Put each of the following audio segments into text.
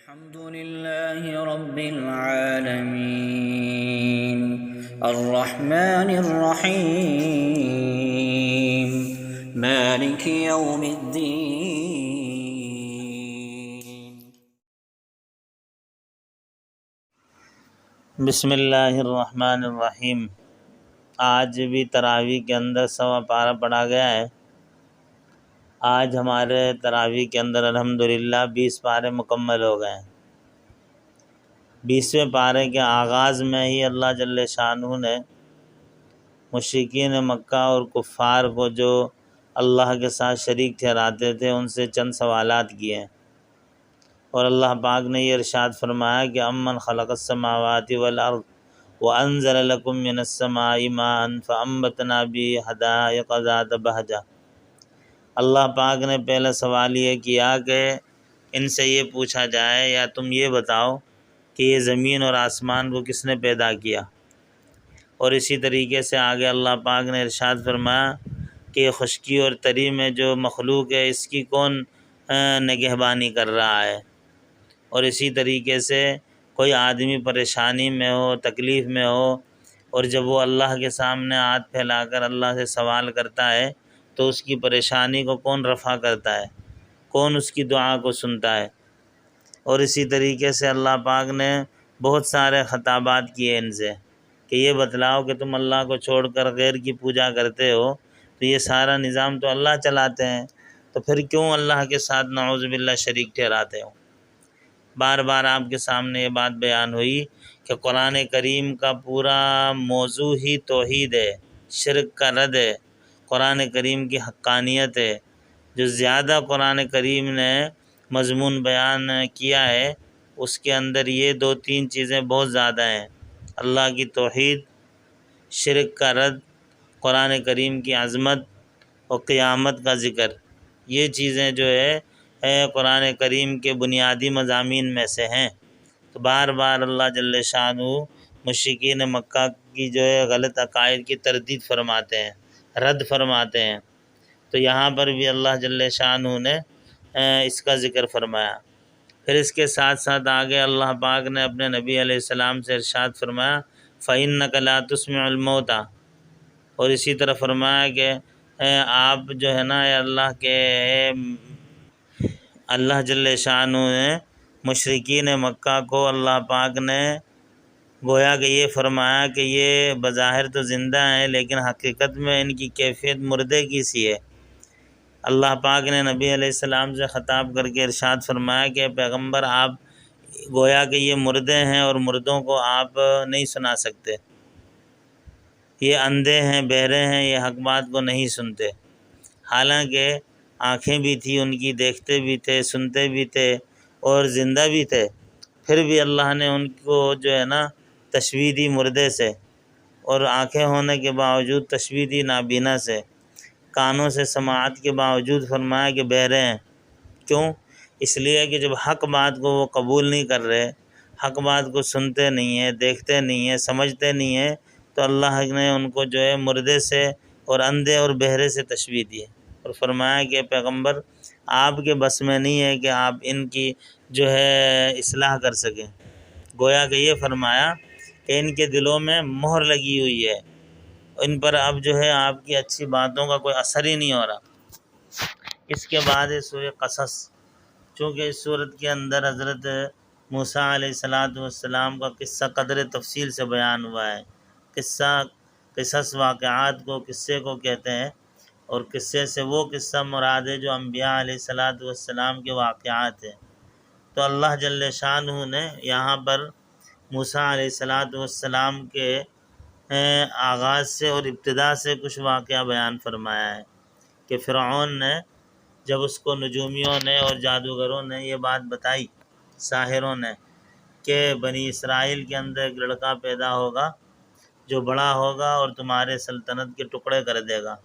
الحمد لله رب العالمين الرحمن الرحيم مالك يوم الدين بسم اللہ الرحمن الرحیم۔ آج بھی تراویح کے اندر 100واں پارہ پڑھا گیا ہے۔ آج ہمارے تراویح کے اندر الحمدللہ 20 پارے مکمل ہو گئے ہیں۔ 20ویں پارے کے آغاز میں ہی اللہ جل شانہ نے مشرکین مکہ اور کفار کو جو اللہ کے ساتھ شریک ٹھہراتے تھے ان سے چند سوالات کیے ہیں، اور اللہ پاک نے یہ ارشاد فرمایا کہ امن خلق السماوات والارض وانزل لکم من السماء ماء فانبتنا به حدائق ذات بہجہ۔ اللہ پاک نے پہلا سوال یہ کیا کہ ان سے یہ پوچھا جائے یا تم یہ بتاؤ کہ یہ زمین اور آسمان کو کس نے پیدا کیا، اور اسی طریقے سے آگے اللہ پاک نے ارشاد فرمایا کہ یہ خشکی اور تری میں جو مخلوق ہے اس کی کون نگہبانی کر رہا ہے، اور اسی طریقے سے کوئی آدمی پریشانی میں ہو، تکلیف میں ہو، اور جب وہ اللہ کے سامنے ہاتھ پھیلا کر اللہ سے سوال کرتا ہے تو اس کی پریشانی کو کون رفع کرتا ہے، کون اس کی دعا کو سنتا ہے۔ اور اسی طریقے سے اللہ پاک نے بہت سارے خطابات کیے ان سے کہ یہ بتلاؤ کہ تم اللہ کو چھوڑ کر غیر کی پوجا کرتے ہو، تو یہ سارا نظام تو اللہ چلاتے ہیں، تو پھر کیوں اللہ کے ساتھ نعوذ باللہ شریک ٹھہراتے ہو۔ بار بار آپ کے سامنے یہ بات بیان ہوئی کہ قرآن کریم کا پورا موضوع ہی توحید ہے، شرک کا رد ہے، قرآن کریم کی حقانیت ہے۔ جو زیادہ قرآن کریم نے مضمون بیان کیا ہے اس کے اندر یہ 2-3 چیزیں بہت زیادہ ہیں: اللہ کی توحید، شرک کا رد، قرآن کریم کی عظمت اور قیامت کا ذکر۔ یہ چیزیں جو ہے قرآن کریم کے بنیادی مضامین میں سے ہیں۔ تو بار بار اللہ جل شانہ مشرکین مکہ کی جو ہے غلط عقائد کی تردید فرماتے ہیں، رد فرماتے ہیں۔ تو یہاں پر بھی اللہ جل شانہ نے اس کا ذکر فرمایا۔ پھر اس کے ساتھ ساتھ آگے اللہ پاک نے اپنے نبی علیہ السلام سے ارشاد فرمایا فَإِنَّكَ لَا تُسْمِعُ الْمَوْتَى، اور اسی طرح فرمایا کہ آپ جو ہے نا اللہ جل شانہ نے مشرکین مکہ کو اللہ پاک نے گویا کہ یہ فرمایا کہ یہ بظاہر تو زندہ ہیں لیکن حقیقت میں ان کی کیفیت مردے کی سی ہے۔ اللہ پاک نے نبی علیہ السلام سے خطاب کر کے ارشاد فرمایا کہ پیغمبر آپ گویا کہ یہ مردے ہیں اور مردوں کو آپ نہیں سنا سکتے، یہ اندھے ہیں، بہرے ہیں، یہ حق بات کو نہیں سنتے، حالانکہ آنکھیں بھی تھیں ان کی، دیکھتے بھی تھے، سنتے بھی تھے اور زندہ بھی تھے، پھر بھی اللہ نے ان کو جو ہے نا تشبیہ دی مردے سے، اور آنکھیں ہونے کے باوجود تشبیہ دی نابینا سے، کانوں سے سماعت کے باوجود فرمایا کہ بہرے ہیں۔ کیوں؟ اس لیے کہ جب حق بات کو وہ قبول نہیں کر رہے، حق بات کو سنتے نہیں ہیں، دیکھتے نہیں ہیں، سمجھتے نہیں ہیں، تو اللہ نے ان کو جو ہے مردے سے اور اندھے اور بہرے سے تشبیہ دی ہے، اور فرمایا کہ پیغمبر آپ کے بس میں نہیں ہے کہ آپ ان کی جو ہے اصلاح کر سکیں۔ گویا کہ یہ فرمایا کہ ان کے دلوں میں مہر لگی ہوئی ہے، ان پر اب جو ہے آپ کی اچھی باتوں کا کوئی اثر ہی نہیں ہو رہا۔ اس کے بعد سورہ قصص، چونکہ اس صورت کے اندر حضرت موسیٰ علیہ السلام کا قصہ قدر تفصیل سے بیان ہوا ہے۔ قصص واقعات کو قصے کو کہتے ہیں، اور قصے سے وہ قصہ مراد ہے جو انبیاء علیہ السلام کے واقعات ہیں۔ تو اللہ جل شانہ نے یہاں پر موسیٰ علیہ السلام کے آغاز سے اور ابتدا سے کچھ واقعہ بیان فرمایا ہے کہ فرعون نے جب اس کو نجومیوں نے اور جادوگروں نے یہ بات بتائی، ساحروں نے، کہ بنی اسرائیل کے اندر ایک لڑکا پیدا ہوگا جو بڑا ہوگا اور تمہارے سلطنت کے ٹکڑے کر دے گا،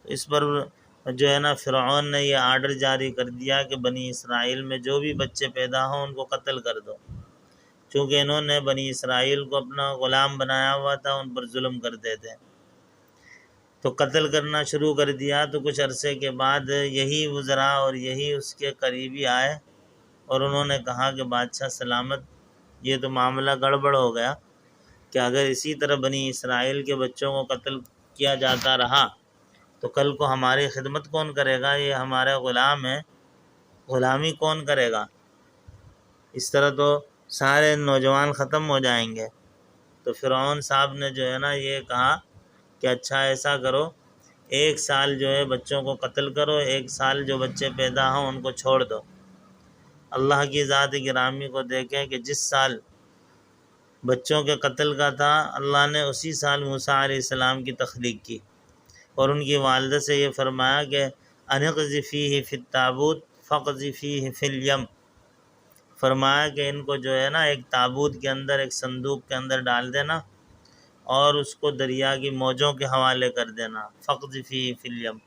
اس پر جو ہے نا فرعون نے یہ آرڈر جاری کر دیا کہ بنی اسرائیل میں جو بھی بچے پیدا ہوں ان کو قتل کر دو، چونکہ انہوں نے بنی اسرائیل کو اپنا غلام بنایا ہوا تھا، ان پر ظلم کرتے تھے، تو قتل کرنا شروع کر دیا۔ تو کچھ عرصے کے بعد یہی وزراء اور یہی اس کے قریبی آئے اور انہوں نے کہا کہ بادشاہ سلامت، یہ تو معاملہ گڑبڑ ہو گیا کہ اگر اسی طرح بنی اسرائیل کے بچوں کو قتل کیا جاتا رہا تو کل کو ہماری خدمت کون کرے گا؟ یہ ہمارا غلام ہے، غلامی کون کرے گا؟ اس طرح تو سارے نوجوان ختم ہو جائیں گے۔ تو فرعون صاحب نے جو ہے نا یہ کہا کہ اچھا ایسا کرو، 1 سال جو ہے بچوں کو قتل کرو، 1 سال جو بچے پیدا ہوں ان کو چھوڑ دو۔ اللہ کی ذات گرامی کو دیکھیں کہ جس سال بچوں کے قتل کا تھا، اللہ نے اسی سال موسیٰ علیہ السلام کی تخلیق کی، اور ان کی والدہ سے یہ فرمایا کہ انقذ فیہ فی التابوت فقذ فیہ فی الیم، فرمایا کہ ان کو جو ہے نا ایک تابوت کے اندر، ایک صندوق کے اندر ڈال دینا اور اس کو دریا کی موجوں کے حوالے کر دینا، فقذ فیہ فی الیم،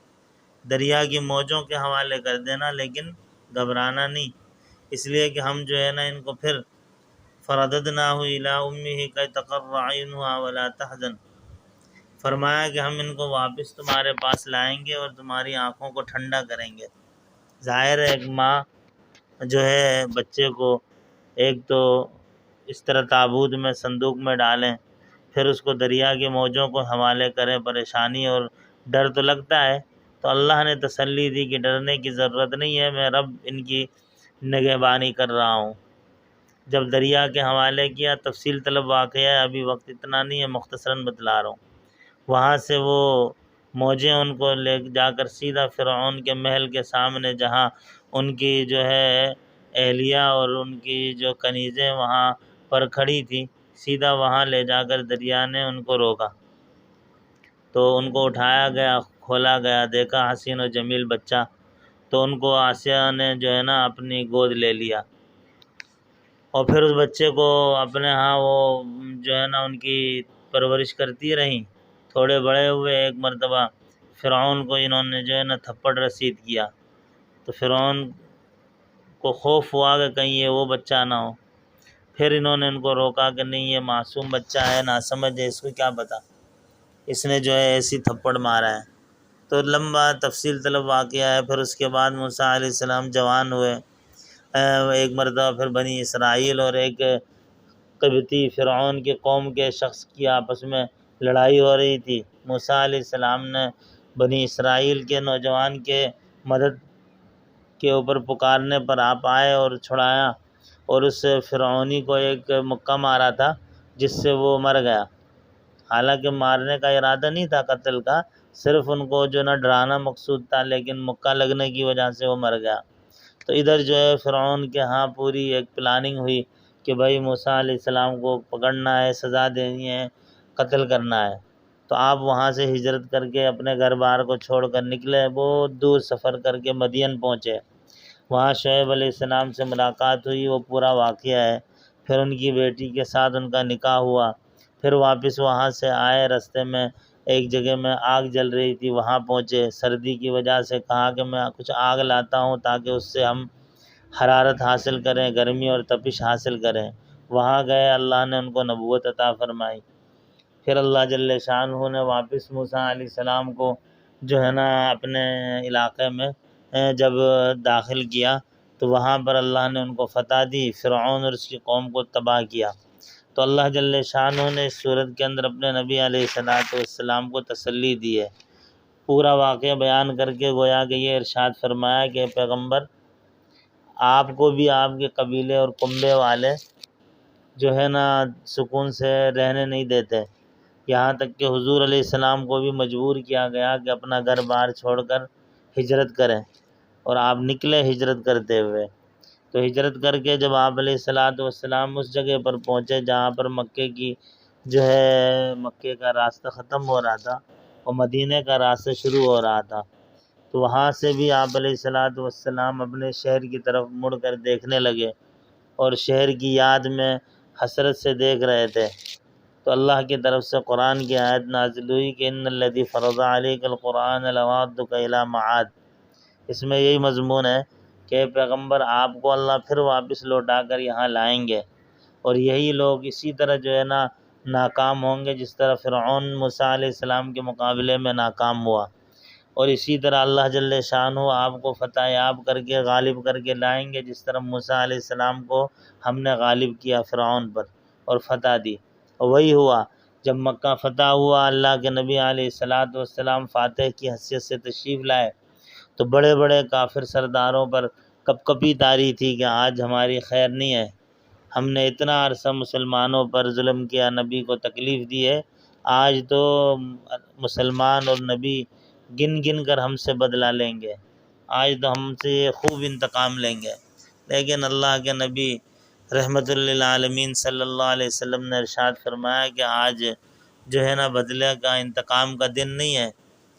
دریا کی موجوں کے حوالے کر دینا، لیکن گھبرانا نہیں، اس لیے کہ ہم جو ہے نا ان کو پھر فرددناہ الی امہ کی تقر عینہا ولا تحزن، فرمایا کہ ہم ان کو واپس تمہارے پاس لائیں گے اور تمہاری آنکھوں کو ٹھنڈا کریں گے۔ ظاہر ہے ایک ماں جو ہے بچے کو ایک تو اس طرح تابوت میں، صندوق میں ڈالیں، پھر اس کو دریا کے موجوں کو حوالے کریں، پریشانی اور ڈر تو لگتا ہے۔ تو اللہ نے تسلی دی کہ ڈرنے کی ضرورت نہیں ہے، میں رب ان کی نگہبانی کر رہا ہوں۔ جب دریا کے حوالے کیا، تفصیل طلب واقعہ ہے، ابھی وقت اتنا نہیں ہے، مختصراً بتلا رہا ہوں۔ وہاں سے وہ موجیں ان کو لے جا کر سیدھا فرعون کے محل کے سامنے، جہاں ان کی جو ہے اہلیہ اور ان کی جو کنیزیں وہاں پر کھڑی تھی، سیدھا وہاں لے جا کر دریا نے ان کو روکا۔ تو ان کو اٹھایا گیا، کھولا گیا، دیکھا حسین و جمیل بچہ، تو ان کو آسیہ نے جو ہے نا اپنی گود لے لیا، اور پھر اس بچے کو اپنے ہاں وہ جو ہے نا ان کی پرورش کرتی رہیں۔ تھوڑے بڑے ہوئے، ایک مرتبہ فرعون کو انہوں نے جو ہے نا تھپڑ رسید کیا، تو فرعون کو خوف ہوا کہ کہیں یہ وہ بچہ نہ ہو، پھر انہوں نے ان کو روکا کہ نہیں، یہ معصوم بچہ ہے، ناسمجھ ہے، اس کو کیا پتہ، اس نے جو ہے ایسی تھپڑ مارا ہے۔ تو لمبا تفصیل طلب واقعہ ہے۔ پھر اس کے بعد موسیٰ علیہ السلام جوان ہوئے، ایک مرتبہ پھر بنی اسرائیل اور ایک قبطی فرعون کے قوم کے شخص کی آپس میں لڑائی ہو رہی تھی۔ موسیٰ علیہ السلام نے بنی اسرائیل کے نوجوان کے مدد کے اوپر پکارنے پر آپ آئے اور چھڑایا، اور اس فرعونی کو ایک مکہ مارا تھا جس سے وہ مر گیا۔ حالانکہ مارنے کا ارادہ نہیں تھا، قتل کا، صرف ان کو جو نا ڈرانا مقصود تھا، لیکن مکہ لگنے کی وجہ سے وہ مر گیا۔ تو ادھر جو ہے فرعون کے ہاں پوری ایک پلاننگ ہوئی کہ بھائی موسیٰ علیہ السلام کو پکڑنا ہے، سزا دینی ہے، قتل کرنا ہے۔ تو آپ وہاں سے ہجرت کر کے اپنے گھر بار کو چھوڑ کر نکلے، بہت دور سفر کر کے مدین پہنچے، وہاں شعیب علیہ السلام سے ملاقات ہوئی، وہ پورا واقعہ ہے۔ پھر ان کی بیٹی کے ساتھ ان کا نکاح ہوا، پھر واپس وہاں سے آئے، رستے میں ایک جگہ میں آگ جل رہی تھی، وہاں پہنچے، سردی کی وجہ سے کہا کہ میں کچھ آگ لاتا ہوں تاکہ اس سے ہم حرارت حاصل کریں، گرمی اور تپش حاصل کریں۔ وہاں گئے، اللہ نے ان کو نبوت عطا فرمائی۔ پھر اللہ جل شانہ نے واپس موسیٰ علیہ السلام کو جو ہے نا اپنے علاقے میں جب داخل کیا تو وہاں پر اللہ نے ان کو فتح دی، فرعون اور اس کی قوم کو تباہ کیا۔ تو اللہ جل شانہ نے اس صورت کے اندر اپنے نبی علیہ السلام کو تسلی دی ہے، پورا واقعہ بیان کر کے گویا کہ یہ ارشاد فرمایا کہ پیغمبر، آپ کو بھی آپ کے قبیلے اور کنبے والے جو ہے نا سکون سے رہنے نہیں دیتے، یہاں تک کہ حضور علیہ السلام کو بھی مجبور کیا گیا کہ اپنا گھر بار چھوڑ کر ہجرت کریں، اور آپ نکلے ہجرت کرتے ہوئے۔ تو ہجرت کر کے جب آپ علیہ السلام اس جگہ پر پہنچے جہاں پر مکے کی جو ہے مکے کا راستہ ختم ہو رہا تھا اور مدینے کا راستہ شروع ہو رہا تھا، تو وہاں سے بھی آپ علیہ السلام اپنے شہر کی طرف مڑ کر دیکھنے لگے، اور شہر کی یاد میں حسرت سے دیکھ رہے تھے۔ تو اللہ کی طرف سے قرآن کی آیت نازل ہوئی کہ ان الذی فرض علیک القرآن لرادک الی معاد، اس میں یہی مضمون ہے کہ پیغمبر آپ کو اللہ پھر واپس لوٹا کر یہاں لائیں گے، اور یہی لوگ اسی طرح جو ہے نا ناکام ہوں گے جس طرح فرعون موسیٰ علیہ السلام کے مقابلے میں ناکام ہوا، اور اسی طرح اللہ جل شانہ آپ کو فتح یاب کر کے غالب کر کے لائیں گے، جس طرح موسیٰ علیہ السلام کو ہم نے غالب کیا فرعون پر اور فتح دی۔ اور وہی ہوا جب مکہ فتح ہوا، اللہ کے نبی علیہ السلام فاتح کی حیثیت سے تشریف لائے تو بڑے بڑے کافر سرداروں پر کپ کپی طاری تھی کہ آج ہماری خیر نہیں ہے، ہم نے اتنا عرصہ مسلمانوں پر ظلم کیا، نبی کو تکلیف دی ہے، آج تو مسلمان اور نبی گن گن کر ہم سے بدلہ لیں گے، آج تو ہم سے یہ خوب انتقام لیں گے۔ لیکن اللہ کے نبی رحمت للعالمین صلی اللہ علیہ وسلم نے ارشاد فرمایا کہ آج جو ہے نا بدلے کا انتقام کا دن نہیں ہے،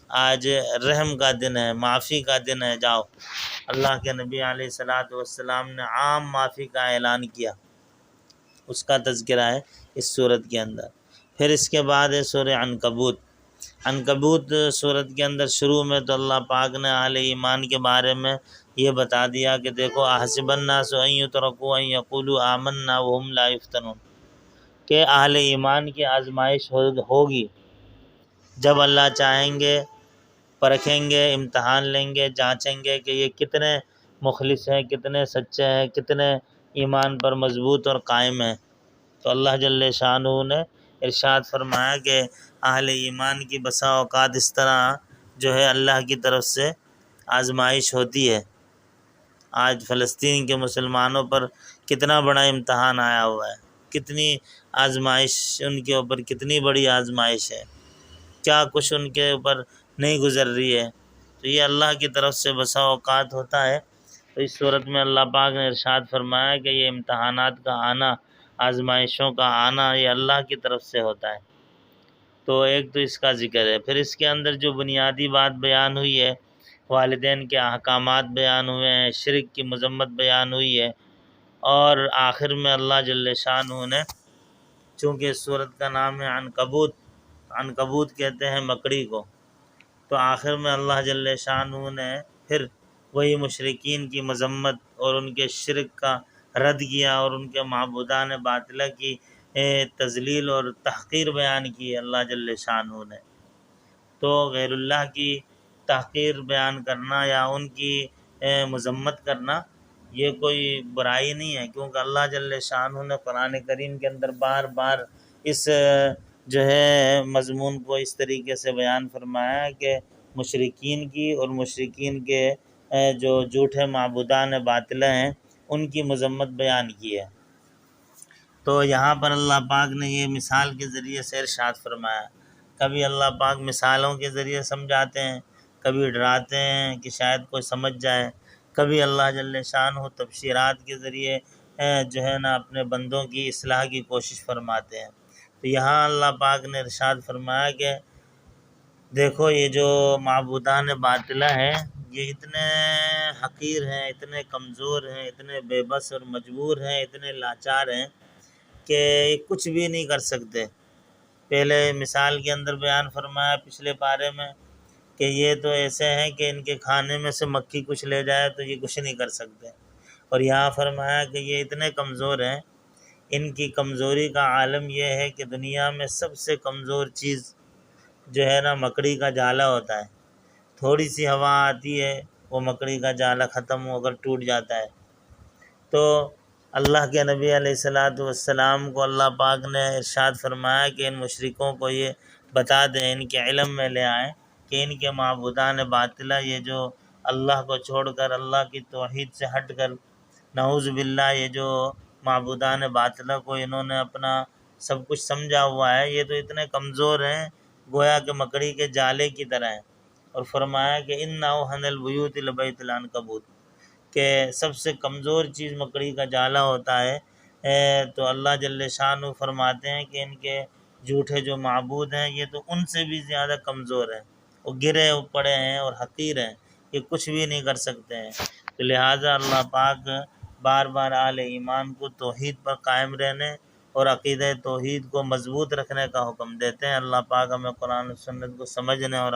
آج رحم کا دن ہے، معافی کا دن ہے، جاؤ۔ اللہ کے نبی علیہ والسلام نے عام معافی کا اعلان کیا، اس کا تذکرہ ہے اس صورت کے اندر۔ پھر اس کے بعد ہے سورہ عنکبوت۔ عنکبوت صورت کے اندر شروع میں تو اللہ پاک نے اہل ایمان کے بارے میں یہ بتا دیا کہ دیکھو احسب الناس ان یترکوا ان یقولوا آمنا وهم لا یفتنون، کہ اہل ایمان کی آزمائش ہوگی، جب اللہ چاہیں گے پرکھیں گے، امتحان لیں گے، جانچیں گے کہ یہ کتنے مخلص ہیں، کتنے سچے ہیں، کتنے ایمان پر مضبوط اور قائم ہیں۔ تو اللہ جل شانہ نے ارشاد فرمایا کہ اہل ایمان کی بسا اوقات اس طرح جو ہے اللہ کی طرف سے آزمائش ہوتی ہے۔ آج فلسطین کے مسلمانوں پر کتنا بڑا امتحان آیا ہوا ہے، کتنی آزمائش ان کے اوپر، کتنی بڑی آزمائش ہے، کیا کچھ ان کے اوپر نہیں گزر رہی ہے۔ تو یہ اللہ کی طرف سے بسا اوقات ہوتا ہے۔ تو اس صورت میں اللہ پاک نے ارشاد فرمایا کہ یہ امتحانات کا آنا، آزمائشوں کا آنا، یہ اللہ کی طرف سے ہوتا ہے۔ تو ایک تو اس کا ذکر ہے۔ پھر اس کے اندر جو بنیادی بات بیان ہوئی ہے، والدین کے احکامات بیان ہوئے ہیں، شرک کی مذمت بیان ہوئی ہے، اور آخر میں اللہ جل شانہ نے، چونکہ اس صورت کا نام ہے عنکبوت، عنکبوت کہتے ہیں مکڑی کو، تو آخر میں اللہ جل شانہ نے پھر وہی مشرکین کی مذمت اور ان کے شرک کا رد کیا، اور ان کے معبودان باطلہ کی تذلیل اور تحقیر بیان کی اللہ جل شانہ نے۔ تو غیر اللہ کی تحقیر بیان کرنا یا ان کی مذمت کرنا یہ کوئی برائی نہیں ہے، کیونکہ اللہ جل شانہ نے قرآن کریم کے اندر بار بار اس جو ہے مضمون کو اس طریقے سے بیان فرمایا کہ مشرکین کی اور مشرکین کے جو جھوٹے معبودان باطلہ ہیں ان کی مذمت بیان کی ہے۔ تو یہاں پر اللہ پاک نے یہ مثال کے ذریعے سے ارشاد فرمایا۔ کبھی اللہ پاک مثالوں کے ذریعے سمجھاتے ہیں، کبھی ڈراتے ہیں کہ شاید کوئی سمجھ جائے، کبھی اللہ جل شانہ تبشیرات کے ذریعے جو ہے نا اپنے بندوں کی اصلاح کی کوشش فرماتے ہیں۔ تو یہاں اللہ پاک نے ارشاد فرمایا کہ دیکھو یہ جو معبودان باطلہ ہیں یہ اتنے حقیر ہیں، اتنے کمزور ہیں، اتنے بے بس اور مجبور ہیں، اتنے لاچار ہیں کہ کچھ بھی نہیں کر سکتے۔ پہلے مثال کے اندر بیان فرمایا پچھلے پارے میں کہ یہ تو ایسے ہیں کہ ان کے کھانے میں سے مکھی کچھ لے جائے تو یہ کچھ نہیں کر سکتے، اور یہاں فرمایا کہ یہ اتنے کمزور ہیں، ان کی کمزوری کا عالم یہ ہے کہ دنیا میں سب سے کمزور چیز جو ہے نا مکڑی کا جالا ہوتا ہے، تھوڑی سی ہوا آتی ہے وہ مکڑی کا جالا ختم ہو کر ٹوٹ جاتا ہے۔ تو اللہ کے نبی علیہ والسلام کو اللہ پاک نے ارشاد فرمایا کہ ان مشرکوں کو یہ بتا دیں، ان کے علم میں لے آئیں کہ ان کے معبودان باطلہ یہ جو اللہ کو چھوڑ کر، اللہ کی توحید سے ہٹ کر، نعوذ باللہ یہ جو معبودان باطلہ کو انہوں نے اپنا سب کچھ سمجھا ہوا ہے، یہ تو اتنے کمزور ہیں گویا کہ مکڑی کے جالے کی طرح ہیں۔ اور فرمایا کہ ان اوہن البیوت لبیت العنکبوت، کہ سب سے کمزور چیز مکڑی کا جالا ہوتا ہے۔ تو اللہ جل شانہ فرماتے ہیں کہ ان کے جھوٹے جو معبود ہیں یہ تو ان سے بھی زیادہ کمزور ہیں، وہ گرے پڑے ہیں اور حقیر ہیں، یہ کچھ بھی نہیں کر سکتے ہیں۔ تو لہٰذا اللہ پاک بار بار اہل ایمان کو توحید پر قائم رہنے اور عقیدہ توحید کو مضبوط رکھنے کا حکم دیتے ہیں۔ اللہ پاک ہمیں قرآن و سنت کو سمجھنے اور